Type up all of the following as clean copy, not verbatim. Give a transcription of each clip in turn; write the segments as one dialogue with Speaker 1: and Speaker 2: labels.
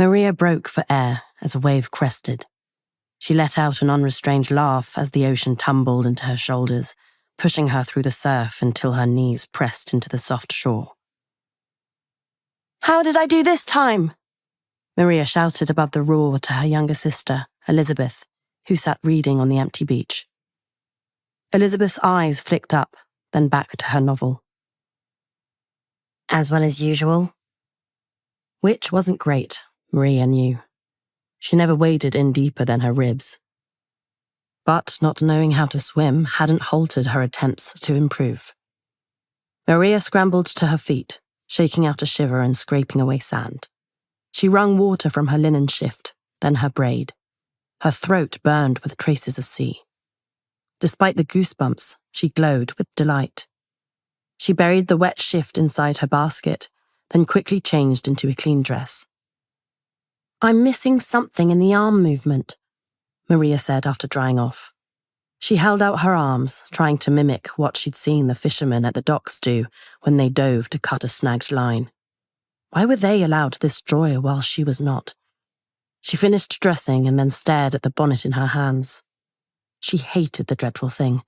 Speaker 1: Maria broke for air as a wave crested. She let out an unrestrained laugh as the ocean tumbled into her shoulders, pushing her through the surf until her knees pressed into the soft shore. "How did I do this time?" Maria shouted above the roar to her younger sister, Elizabeth, who sat reading on the empty beach. Elizabeth's eyes flicked up, then back to her novel. "As well as usual?" Which wasn't great, Maria knew. She never waded in deeper than her ribs. But not knowing how to swim hadn't halted her attempts to improve. Maria scrambled to her feet, shaking out a shiver and scraping away sand. She wrung water from her linen shift, then her braid. Her throat burned with traces of sea. Despite the goosebumps, she glowed with delight. She buried the wet shift inside her basket, then quickly changed into a clean dress. "I'm missing something in the arm movement," Maria said after drying off. She held out her arms, trying to mimic what she'd seen the fishermen at the docks do when they dove to cut a snagged line. Why were they allowed this joy while she was not? She finished dressing and then stared at the bonnet in her hands. She hated the dreadful thing,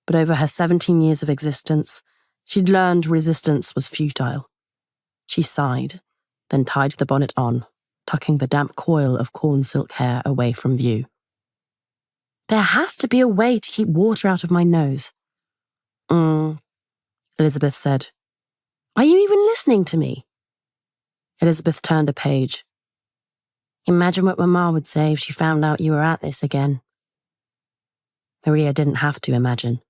Speaker 1: but over her 17 years of existence, she'd learned resistance was futile. She sighed, then tied the bonnet on, tucking the damp coil of corn silk hair away from view. "There has to be a way to keep water out of my nose." Elizabeth said. "Are you even listening to me?" Elizabeth turned a page. "Imagine what Mama would say if she found out you were at this again." Maria didn't have to imagine.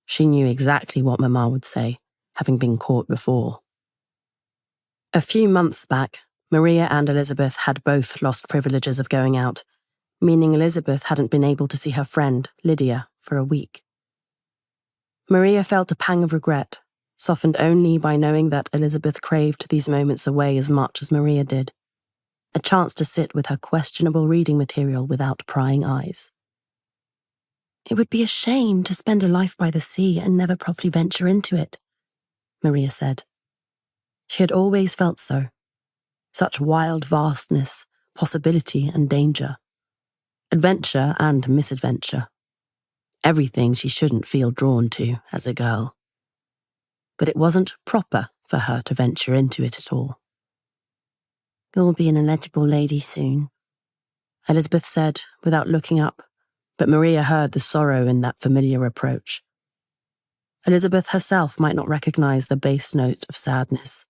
Speaker 1: She knew exactly what Mama would say, having been caught before. A few months back, Maria and Elizabeth had both lost privileges of going out, meaning Elizabeth hadn't been able to see her friend, Lydia, for a week. Maria felt a pang of regret, softened only by knowing that Elizabeth craved these moments away as much as Maria did. A chance to sit with her questionable reading material without prying eyes. "It would be a shame to spend a life by the sea and never properly venture into it," Maria said. She had always felt so. Such wild vastness, possibility and danger. Adventure and misadventure. Everything she shouldn't feel drawn to as a girl. But it wasn't proper for her to venture into it at all. "You'll be an illegible lady soon," Elizabeth said without looking up, but Maria heard the sorrow in that familiar approach. Elizabeth herself might not recognize the bass note of sadness,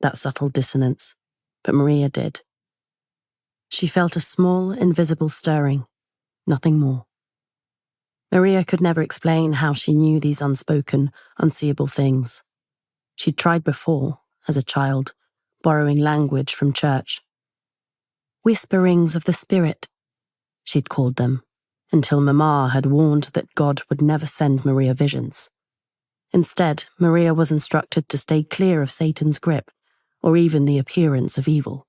Speaker 1: that subtle dissonance, but Maria did. She felt a small, invisible stirring, nothing more. Maria could never explain how she knew these unspoken, unseeable things. She'd tried before, as a child, borrowing language from church. "Whisperings of the spirit," she'd called them, until Mama had warned that God would never send Maria visions. Instead, Maria was instructed to stay clear of Satan's grip, or even the appearance of evil.